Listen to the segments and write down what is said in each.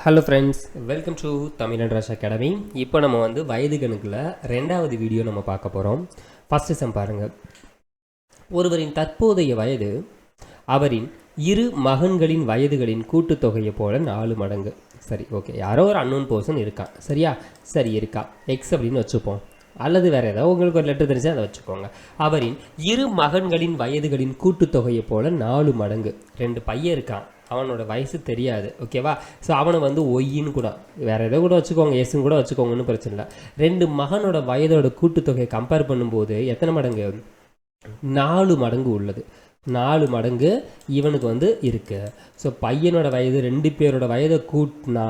Hello friends, welcome to Tamil and rush academy. இப்போ நம்ம வந்து வயது கணக்கில் ரெண்டாவது வீடியோ நம்ம பார்க்க போகிறோம். ஃபஸ்ட்டு சம் பாருங்கள். ஒருவரின் தற்போதைய வயது அவரின் இரு மகன்களின் வயதுகளின் கூட்டுத்தொகையை போல 4 மடங்கு. சரி, ஓகே. யாரோ ஒரு அன்னோன் பர்சன் இருக்கான், சரியா? சரி, இருக்கா எக்ஸ் அப்படின்னு வச்சுப்போம், அல்லது வேறு ஏதாவது உங்களுக்கு ஒரு லெட்டர் தெரிஞ்சால் அதை வச்சுக்கோங்க. அவரின் இரு மகன்களின் வயதுகளின் கூட்டுத்தொகையை போல 4 மடங்கு. 2 பையன் இருக்கான், அவனோட வயசு தெரியாது, ஓகேவா? ஸோ அவனை வந்து ஒய்யின்னு கூட வேறு ஏதோ கூட வச்சுக்கோங்க, எஸ்ன்னு கூட வச்சுக்கோங்கன்னு பிரச்சனை இல்லை. 2 மகனோட வயதோட கூட்டுத்தொகையை கம்பேர் பண்ணும்போது எத்தனை மடங்கு? 4 மடங்கு உள்ளது. 4 மடங்கு இவனுக்கு வந்து இருக்கு. ஸோ பையனோட வயது 2 பேரோட வயதை கூட்டினா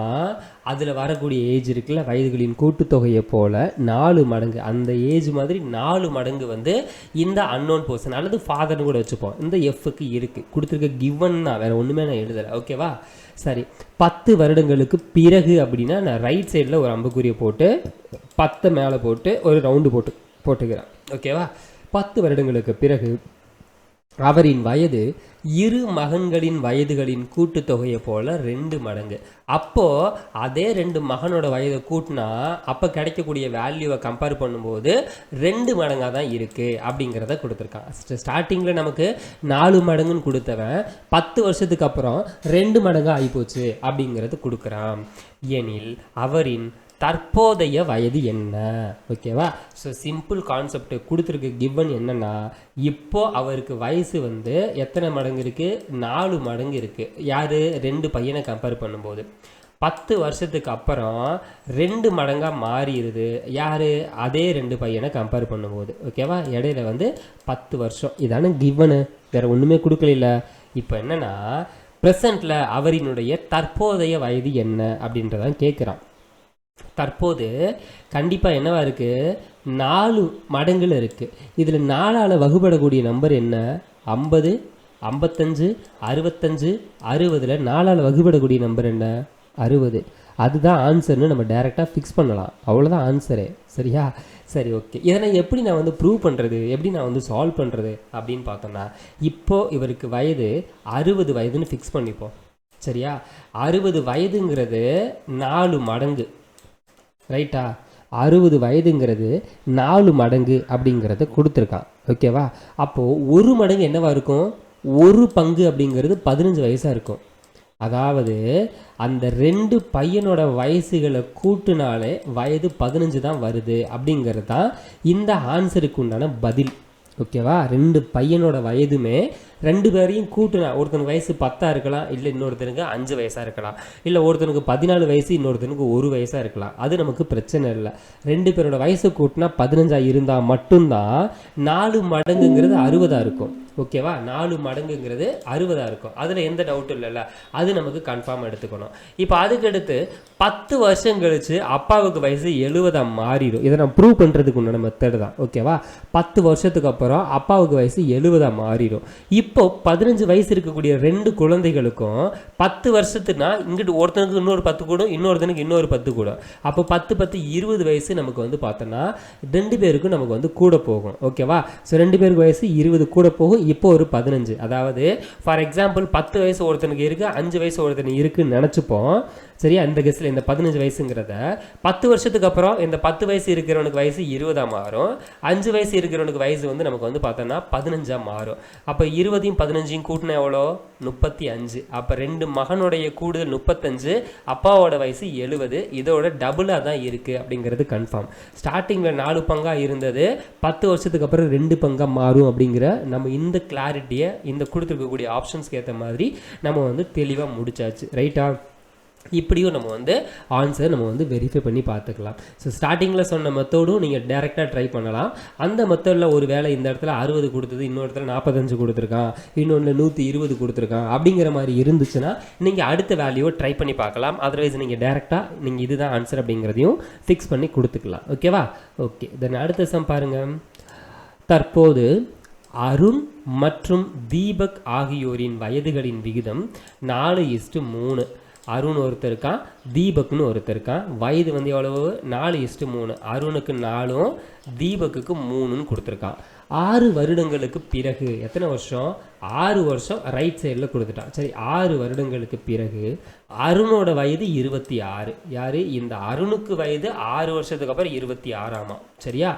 அதில் வரக்கூடிய ஏஜ் இருக்குல்ல, வயதுகளின் கூட்டுத்தொகையை போல் 4 மடங்கு, அந்த ஏஜ் மாதிரி 4 மடங்கு வந்து இந்த அன்னோன் பர்சன் அல்லது ஃபாதர்னு கூட வச்சுப்போம், இந்த எஃப்க்கு இருக்குது. கொடுத்துருக்க கிவன்னா வேறு ஒன்றுமே நான் எழுதலை, ஓகேவா? சரி, 10 வருடங்களுக்கு பிறகு அப்படின்னா நான் ரைட் சைடில் ஒரு அம்புக்குறியை போட்டு 10 மேலே போட்டு ஒரு ரவுண்டு போட்டுக்கிறேன், ஓகேவா? 10 வருடங்களுக்கு பிறகு அவரின் வயது இரு மகன்களின் வயதுகளின் கூட்டுத்தொகையை போல் 2 மடங்கு. அப்போது அதே 2 மகனோட வயதை கூட்டினா அப்போ கிடைக்கக்கூடிய வேல்யூவை கம்பேர் பண்ணும்போது 2 மடங்காக தான் இருக்குது அப்படிங்கிறத கொடுத்துருக்கான். ஸ்டார்டிங்கில் நமக்கு 4 மடங்குன்னு கொடுத்தவன் 10 வருஷத்துக்கு அப்புறம் 2 மடங்காக ஆகிப்போச்சு அப்படிங்கிறது கொடுக்குறான். எனில் அவரின் தற்போதைய வயது என்ன? ஓகேவா? ஸோ சிம்பிள் கான்செப்ட் கொடுத்துருக்கு. கிவன் என்னன்னா, இப்போ அவருக்கு வயசு வந்து எத்தனை மடங்கு இருக்குது? 4 மடங்கு இருக்குது. யார்? 2 பையனை கம்பேர் பண்ணும்போது 10 வருஷத்துக்கு அப்புறம் 2 மடங்காக மாறிடுது. யார்? அதே 2 பையனை கம்பேர் பண்ணும்போது, ஓகேவா? இடையில வந்து 10 வருஷம். இதான கிவனு, வேறு ஒன்றுமே கொடுக்கல. இப்போ என்னென்னா, ப்ரெசண்ட்டில் அவரினுடைய தற்போதைய வயது என்ன அப்படின்றதான் கேட்குறான். தற்போது கண்டிப்பாக என்னவா இருக்குது? 4 மடங்குல இருக்குது. இதில் 4ஆல் வகுப்படக்கூடிய நம்பர் என்ன? 50, 55, 65, 60. 4ஆல் வகுப்படக்கூடிய நம்பர் என்ன? 60. அதுதான் ஆன்சர்னு நம்ம டைரெக்டாக ஃபிக்ஸ் பண்ணலாம். அவ்வளோதான் ஆன்சரு, சரியா? சரி, ஓகே. இதனை எப்படி நான் வந்து ப்ரூவ் பண்ணுறது, எப்படி நான் வந்து சால்வ் பண்ணுறது அப்படின்னு பார்த்தோம்னா, இப்போது இவருக்கு வயது 60 வயதுன்னு ஃபிக்ஸ் பண்ணிப்போம், சரியா? 60 வயதுங்கிறது 4 மடங்கு, ரைட்டா? 60 வயதுங்கிறது 4 மடங்கு அப்படிங்கிறத கொடுத்துருக்கான், ஓகேவா? அப்போது 1 மடங்கு என்னவா இருக்கும்? 1 பங்கு அப்படிங்கிறது 15 வயசாக இருக்கும். அதாவது அந்த 2 பையனோட வயசுகளை கூட்டுனாலே வயது 15 தான் வருது அப்படிங்கிறது தான் இந்த ஆன்சருக்கு உண்டான பதில், ஓகேவா? 2 பையனோட வயதுமே 2 பேரையும் கூட்டுனா ஒருத்தனுக்கு வயசு 10 இருக்கலாம், இல்லை இன்னொருத்தனுக்கு 5 வயசாக இருக்கலாம், இல்லை ஒருத்தனுக்கு 14 வயசு இன்னொருத்தனுக்கு 1 வயசாக இருக்கலாம். அது நமக்கு பிரச்சனை இல்லை. 2 பேரோட வயசு கூட்டினா 15 இருந்தால் மட்டும்தான் 4 மடங்குங்கிறது 60 இருக்கும், ஓகேவா? 4 மடங்குங்கிறது 60 இருக்கும். அதில் எந்த டவுட்டும் இல்லைல்ல, அது நமக்கு கன்ஃபார்ம் எடுத்துக்கணும். இப்போ அதுக்கடுத்து 10 வருஷம் கழிச்சு அப்பாவுக்கு வயசு 70 மாறிடும். இதை நான் ப்ரூவ் பண்ணுறதுக்கு உண்டான மெத்தட் தான், ஓகேவா? 10 வருஷத்துக்கு அப்புறம் அப்பாவுக்கு வயசு 70 மாறிடும். இப்போ 15 வயசு இருக்கக்கூடிய 2 குழந்தைகளுக்கும் 10 வருஷத்துனா இங்கிட்டு ஒருத்தனுக்கு இன்னொரு 10 கூடும், இன்னொருத்தனுக்கு இன்னொரு 10 கூடும். அப்போ 10 10 20 வயசு நமக்கு வந்து பார்த்தோன்னா 2 பேருக்கும் நமக்கு வந்து கூட போகும், ஓகேவா? ஸோ 2 பேருக்கு வயசு 20 கூட போகும். இப்போ ஒரு 15, அதாவது ஃபார் எக்ஸாம்பிள் 10 வயசு ஒருத்தனுக்கு இருக்குது, 5 வயசு ஒருத்தனுக்கு இருக்குன்னு நினச்சிப்போம், சரியா? இந்த கெஸ்ஸில் இந்த 15 வயசுங்கிறத 10 வருஷத்துக்கு அப்புறம் இந்த 10 வயசு இருக்கிறவனுக்கு வயசு 20 மாறும், 5 வயசு இருக்கிறவனுக்கு வயசு வந்து நமக்கு வந்து பார்த்தோன்னா 15 மாறும். அப்போ 20 15 கூட்டினா எவ்வளோ? 35. அப்போ 2 மகனுடைய கூடுதல் 35, அப்பாவோட வயசு 70. இதோட டபுளாக தான் இருக்குது அப்படிங்கிறது கன்ஃபார்ம். ஸ்டார்டிங்கில் 4 பங்காக இருந்தது, 10 வருஷத்துக்கு அப்புறம் 2 பங்காக மாறும் அப்படிங்கிற நம்ம இந்த கிளாரிட்டியை இந்த கொடுத்துருக்கக்கூடிய ஆப்ஷன்ஸ்க்கு ஏற்ற மாதிரி நம்ம வந்து தெளிவாக முடிச்சாச்சு, ரைட்டா? இப்படியும் நம்ம வந்து ஆன்சர் நம்ம வந்து வெரிஃபை பண்ணி பார்த்துக்கலாம். ஸோ ஸ்டார்டிங்கில் சொன்ன மெத்தடும் நீங்கள் டேரெக்டாக ட்ரை பண்ணலாம். அந்த மெத்தடில் ஒரு வேளை இந்த இடத்துல 60 கொடுத்தது, இன்னொரு இடத்துல 45 கொடுத்துருக்கான், இன்னொன்று 120 கொடுத்துருக்கான் அப்படிங்கிற மாதிரி இருந்துச்சுன்னா நீங்கள் அடுத்த வேல்யூவை ட்ரை பண்ணி பார்க்கலாம். அதர்வைஸ் நீங்கள் டேரெக்டாக நீங்கள் இதுதான் ஆன்சர் அப்படிங்கிறதையும் ஃபிக்ஸ் பண்ணி கொடுத்துக்கலாம், ஓகேவா? ஓகே, தென் அடுத்த சம் பாருங்கள். தற்போது அருண் மற்றும் தீபக் ஆகியோரின் வயதுகளின் விகிதம் 4:3. அருண் ஒருத்தர் இருக்கான், தீபக்னு ஒருத்தர் இருக்கான். வயது வந்து எவ்வளவு? 4:3. அருணுக்கு 4ம் தீபக்குக்கு 3ன்னு கொடுத்துருக்கான். 6 வருடங்களுக்கு பிறகு எத்தனை வருஷம்? 6 வருஷம் ரைட் சைடில் கொடுத்துட்டான். சரி, 6 வருடங்களுக்கு பிறகு அருணோட வயது 26. யார்? இந்த அருணுக்கு வயது 6 வருஷத்துக்கு அப்புறம் 26ஆமா. சரியா?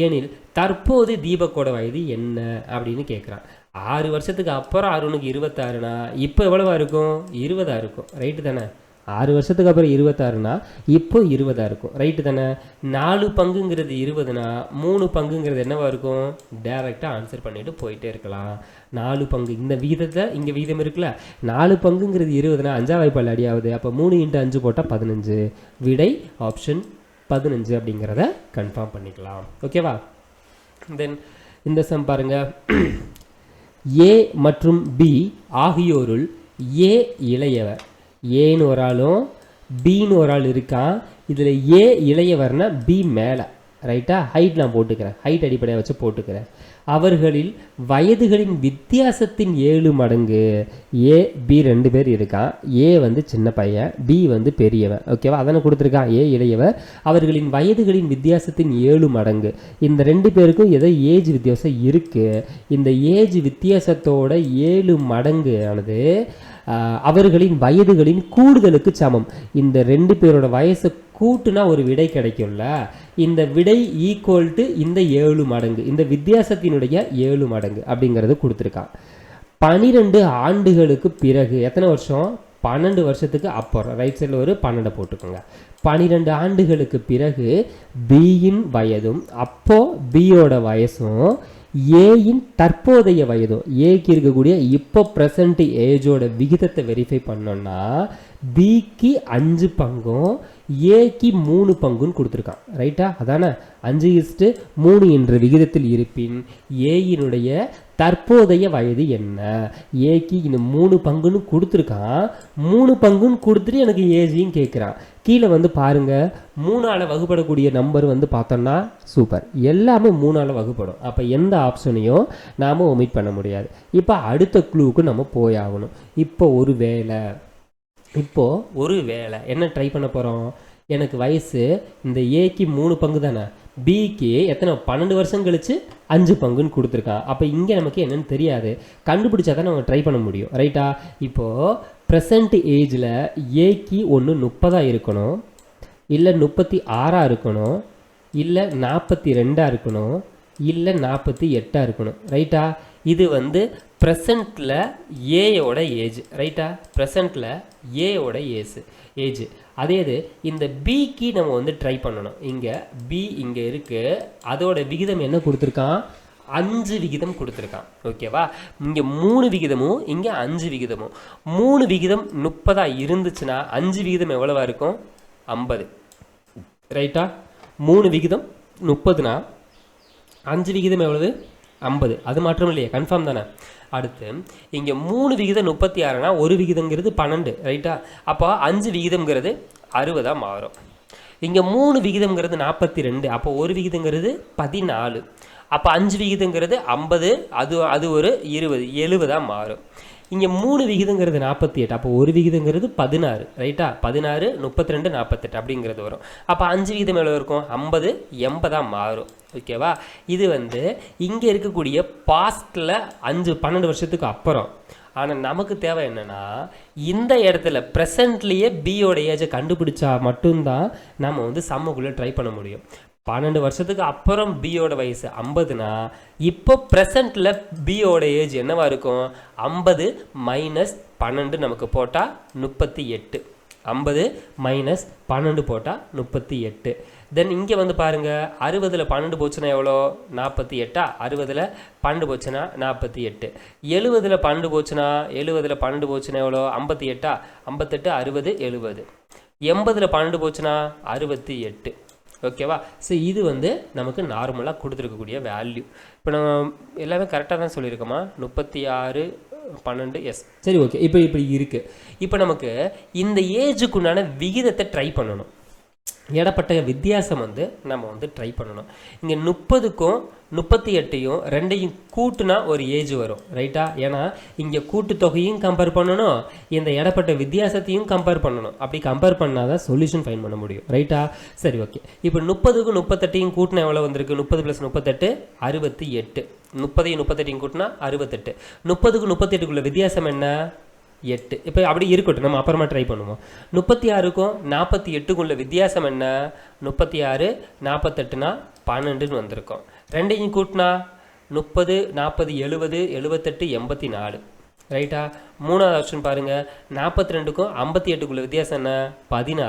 ஏனில் தற்போது தீபக்கோட வயது என்ன அப்படின்னு கேட்குறான். 6 வருஷத்துக்கு அப்புறம் அருணுக்கு 26னா இப்போ எவ்வளவா இருக்கும்? 20 இருக்கும். ரைட்டு தானே? 6 வருஷத்துக்கு அப்புறம் 26னா இப்போ 20 இருக்கும். ரைட்டு தானே? 4 பங்குங்கிறது 20னா 3 பங்குங்கிறது என்னவா இருக்கும்? டைரெக்டாக ஆன்சர் பண்ணிட்டு போயிட்டே இருக்கலாம். 4 பங்கு இந்த விகிதத்தை இங்கே விகிதம் இருக்குல்ல, 4 பங்குங்கிறது 20னா 5ஆம் வாய்ப்பால் அடியாவது. அப்போ 3 × 5 போட்டால் 15. விடை ஆப்ஷன் 15 அப்படிங்கிறத கன்ஃபார்ம் பண்ணிக்கலாம். ஓகேவா? தென் இந்த சம் பாருங்க. ஏ மற்றும் பி ஆகியோருள் ஏ இளையவர். ஏன்னு ஒரு ஆளும் பின்னு ஒரு ஆள் இருக்கான். இதில் ஏ இளையவர்னா பி மேலே. ரைட்டா? ஹைட் நான் போட்டுக்கிறேன், ஹைட் அடிப்படையாக வச்சு போட்டுக்கிறேன். அவர்களில் வயதுகளின் வித்தியாசத்தின் 7 மடங்கு. ஏ பி 2 பேர் இருக்கான். ஏ வந்து சின்ன பையன், பி வந்து பெரியவன். ஓகேவா? அதனை கொடுத்துருக்கான். ஏ இளையவர், அவர்களின் வயதுகளின் வித்தியாசத்தின் 7 மடங்கு. இந்த 2 பேருக்கும் ஏதோ ஏஜ் வித்தியாசம் இருக்குது. இந்த ஏஜ் வித்தியாசத்தோட 7 மடங்கு ஆனது அவர்களின் வயதுகளின் கூடுதலுக்கு சமம். இந்த 2 பேரோட வயசை கூட்டுனா ஒரு விடை கிடைக்கும்ல, இந்த விடை ஈக்குவல் டு இந்த 7 மடங்கு, இந்த வித்தியாசத்தினுடைய 7 மடங்கு அப்படிங்கிறது கொடுத்துருக்கான். 12 ஆண்டுகளுக்கு பிறகு எத்தனை வருஷம்? 12 வருஷத்துக்கு அப்புறம். ரைட் சைடில் ஒரு 12 போட்டுக்கோங்க. 12 ஆண்டுகளுக்கு பிறகு பியின் வயதும் அப்போ பியோட வயசும் ஏயின் தற்போதைய வயதும், ஏக்கு இருக்கக்கூடிய இப்போ ப்ரெசன்ட் ஏஜோட விகிதத்தை வெரிஃபை பண்ணோம்னா பிக்கு 5 பங்கும் ஏக்கு 3 பங்குன்னு கொடுத்துருக்கான். ரைட்டா? அதானே? 5:3 என்ற விகிதத்தில் இருப்பின் ஏயினுடைய தற்போதைய வயது என்ன? ஏக்கு இந்த 3 பங்குன்னு கொடுத்துருக்கான். 3 பங்குன்னு கொடுத்துட்டு எனக்கு ஏஜையும் கேட்குறான். கீழே வந்து பாருங்க, 3ஆல் வகுப்படக்கூடிய நம்பர் வந்து பார்த்தோம்னா சூப்பர், எல்லாமே 3ஆல் வகுப்படும். அப்போ எந்த ஆப்ஷனையும் நாம் ஒமிட் பண்ண முடியாது. இப்போ அடுத்த க்ளூவுக்கு நம்ம போயாகணும். இப்போ ஒரு வேளை என்ன ட்ரை பண்ண போகிறோம்? எனக்கு வயசு இந்த ஏக்கு 3 பங்கு தானே, பிக்கு எத்தனை 12 வருஷம் கழிச்சு 5 பங்குன்னு கொடுத்துருக்கான். அப்போ இங்கே நமக்கு என்னன்னு தெரியாது, கண்டுபிடிச்சா தான் நம்ம ட்ரை பண்ண முடியும். ரைட்டா? இப்போது ப்ரெசண்ட் ஏஜில் ஏக்கு ஒன்று 30 இருக்கணும், இல்லை 36 இருக்கணும், இல்லை 42 இருக்கணும், இல்லை 48 இருக்கணும். ரைட்டா? இது வந்து ப்ரெசண்ட்டில் ஏயோட ஏஜ். ரைட்டா? ப்ரெசண்ட்டில் ஏயோட ஏஜ். அதே இது இந்த பிக்கு நம்ம வந்து ட்ரை பண்ணணும். இங்கே பி இங்கே இருக்குது, அதோட விகிதம் என்ன கொடுத்துருக்கான்? 5 விகிதம் கொடுத்துருக்கான். ஓகேவா? இங்கே 3 விகிதமும் இங்கே 5 விகிதமும். 3 விகிதம் 30 இருந்துச்சுன்னா 5 விகிதம் எவ்வளவா இருக்கும்? 50. ரைட்டா? 3 விகிதம் 30னா 5 விகிதம் எவ்வளவு? 50. அது மாற்றம் இல்லையா? கன்ஃபார்ம் தானே? அடுத்து இங்கே 3 விகிதம் 36னா 1 விகிதங்கிறது 12. ரைட்டா? அப்போ 5 விகிதங்கிறது 60 மாறும். இங்கே 3 விகிதங்கிறது 42, அப்போ 1 விகிதங்கிறது 14. அப்போ 5 விகிதங்கிறது 50, அது ஒரு 20, 70 மாறும். இங்கே 3 விகிதங்கிறது 48, அப்போ 1 விகிதங்கிறது 16. ரைட்டா? 16, 32, 48 அப்படிங்கிறது வரும். அப்போ 5 விகிதம் எவ்வளோ இருக்கும்? 50, 80 மாறும். ஓகேவா? இது வந்து இங்கே இருக்கக்கூடிய பாஸ்டில் 12 வருஷத்துக்கு அப்புறம். ஆனால் நமக்கு தேவை என்னென்னா, இந்த இடத்துல ப்ரெசண்ட்லேயே பியோட ஏஜை கண்டுபிடிச்சா மட்டும்தான் நம்ம வந்து சம்முக்குள்ளே ட்ரை பண்ண முடியும். 12 வருஷத்துக்கு அப்புறம் பியோட வயசு 50னா இப்போ ப்ரெசண்ட்டில் பியோட ஏஜ் என்னவா இருக்கும்? 50 - 12 நமக்கு போட்டால் 38. 50 - 12 போட்டால் 38. தென் இங்கே வந்து பாருங்கள், 60ல் 12 போச்சுன்னா எவ்வளோ? 48. 60ல் 12 போச்சுன்னா 48. 70ல் 12 போச்சுன்னா 70ல் 12 போச்சுன்னா எவ்வளோ? 58. 58, 60, 70. 80ல் 12 போச்சுன்னா 68. ஓகேவா? ஸோ இது வந்து நமக்கு நார்மலாக கொடுத்துருக்கக்கூடிய வேல்யூ. இப்போ நம்ம எல்லாமே கரெக்டாக தான் சொல்லியிருக்கோமா? 36, 12. எஸ், சரி, ஓகே. இப்போ இப்படி இருக்குது. இப்போ நமக்கு இந்த ஏஜுக்குண்டான விகிதத்தை ட்ரை பண்ணணும். இடப்பட்ட வித்தியாசம் வந்து நம்ம வந்து ட்ரை பண்ணணும். இங்கே 30க்கும் 38யும் ரெண்டையும் கூட்டுனா ஒரு ஏஜ் வரும், ரைட்டா? ஏன்னா இங்கே கூட்டுத்தொகையும் கம்பேர் பண்ணணும், இந்த இடப்பட்ட வித்தியாசத்தையும் கம்பேர் பண்ணணும். அப்படி கம்பேர் பண்ணால் தான் சொல்யூஷன் ஃபைன் பண்ண முடியும், ரைட்டா? சரி, ஓகே. இப்போ 30க்கும் 38யும் கூட்டினா எவ்வளோ வந்திருக்கு? 30 + 38 68. 30ஐயும் 38யும் கூட்டினா 68. 30க்கும் 38க்குள்ள வித்தியாசம் என்ன? 8. இப்போ அப்படி இருக்கட்டும், நம்ம அப்புறமா ட்ரை பண்ணுவோம். 36க்கும் 48க்குள்ள வித்தியாசம் என்ன? 36 48னா 12ன்னு வந்திருக்கும். ரெண்டையும் கூட்டினா 30 40 70 78 84, ரைட்டா? மூணாவது ஆப்ஷன் பாருங்கள். 42க்கும் 58க்குள்ள வித்தியாசம் என்ன? 16.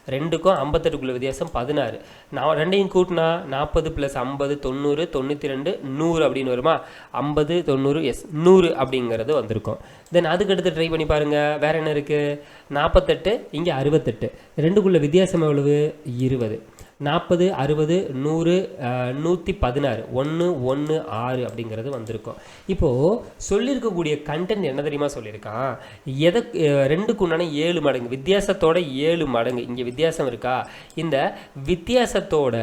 42க்கும் 58க்குள்ள வித்தியாசம் 16. ரெண்டையும் கூட்டினா 40 + 50 90 92 100 அப்படின்னு வருமா? 50 90 எஸ் 100 அப்படிங்கிறது வந்திருக்கும். தென் அதுக்கடுத்து ட்ரை பண்ணி பாருங்கள். வேறு என்ன இருக்குது? 48 இங்கே 68. ரெண்டுக்குள்ள வித்தியாசம் எவ்வளவு? 20. 40 60 100 116 1 1 6 அப்படிங்கிறது வந்திருக்கும். இப்போது சொல்லியிருக்கக்கூடிய கண்டென்ட் என்ன தெரியுமா சொல்லியிருக்கான்? ரெண்டுக்கு உண்டான 7 மடங்கு வித்தியாசத்தோட 7 மடங்கு இங்கே வித்தியாசம் இருக்கா? இந்த வித்தியாசத்தோட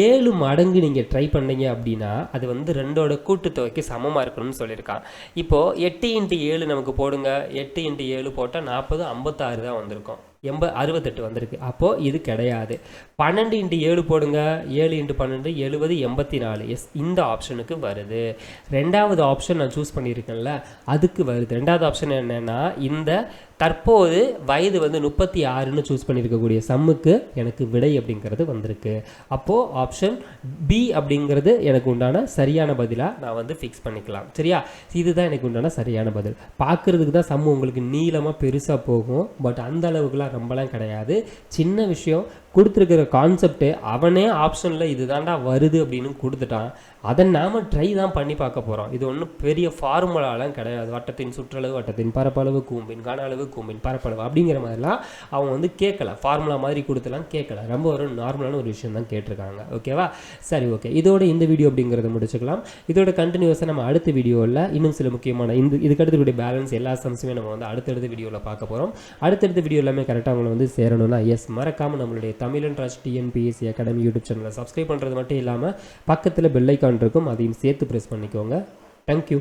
7 மடங்கு நீங்கள் ட்ரை பண்ணீங்க அப்படின்னா அது வந்து ரெண்டோட கூட்டுத்தொகைக்கு சமமாக இருக்கணும்னு சொல்லியிருக்கான். இப்போது 8 × 7 நமக்கு போடுங்க. 8 × 7 போட்டால் 40 56 தான் வந்திருக்கும். 68 வந்திருக்கு. அப்போது இது கிடையாது. 12 × 7 போடுங்க. 7 × 12 70 84. எஸ், இந்த ஆப்ஷனுக்கு வருது. ரெண்டாவது ஆப்ஷன் நான் சூஸ் பண்ணியிருக்கேன்ல, அதுக்கு வருது. ரெண்டாவது ஆப்ஷன் என்னென்னா, இந்த தற்போது வயது வந்து 36ன்னு சூஸ் பண்ணியிருக்கக்கூடிய சம்முக்கு எனக்கு விடை அப்படிங்கிறது வந்திருக்கு. அப்போது ஆப்ஷன் பி அப்படிங்கிறது எனக்கு உண்டான சரியான பதிலாக நான் வந்து ஃபிக்ஸ் பண்ணிக்கலாம். சரியா? இதுதான் எனக்கு உண்டான சரியான பதில். பார்க்குறதுக்கு தான் சம் உங்களுக்கு நீளமாக பெருசாக போகும், பட் அந்த அளவுக்குலாம் ரொம்பலாம் கிடையாது. சின்ன விஷயம், கொடுத்துருக்கிற கான்செப்ட்டு அவனே ஆப்ஷனில் இது தாண்டா வருது அப்படின்னு கொடுத்துட்டான். அதை நாம் ட்ரை தான் பண்ணி பார்க்க போகிறோம். இது ஒன்றும் பெரிய ஃபார்முலாலாம் கிடையாது. வட்டத்தின் சுற்றளவு, வட்டத்தின் பரப்பளவு, கூம்பின் கன அளவு, கூம்பின் பரப்பளவு அப்படிங்கிற மாதிரிலாம் அவன் வந்து கேட்கல. ஃபார்முலா மாதிரி கொடுத்துலாம் கேட்கல. ரொம்ப ஒரு நார்மலான ஒரு விஷயம் தான் கேட்டிருக்காங்க. ஓகேவா? சரி, ஓகே. இதோட இந்த வீடியோ அப்படிங்கிறத முடிச்சுக்கலாம். இதோட கண்டினியூஸாக நம்ம அடுத்த வீடியோவில் இன்னும் சில முக்கியமான இதுக்கு அடுத்தக்கூடிய பேலன்ஸ் எல்லா சம்ஸுமே நம்ம வந்து அடுத்தடுத்த வீடியோவில் பார்க்க போகிறோம். அடுத்தடுத்த வீடியோ எல்லாமே கரெக்டாக அவங்களை வந்து சேரணும்னா எஸ், மறக்காமல் நம்மளுடைய தமிழன் ராஜ் டிஎன்பிஎஸ்சி அகாடமி யூடியூப் சேனலை சப்ஸ்கிரைப் பண்ணுறது மட்டும் இல்லாமல் பக்கத்தில் பெல் ஐக்கான் இருக்கும், அதையும் சேர்த்து ப்ரெஸ் பண்ணிக்கோங்க. தேங்க்யூ.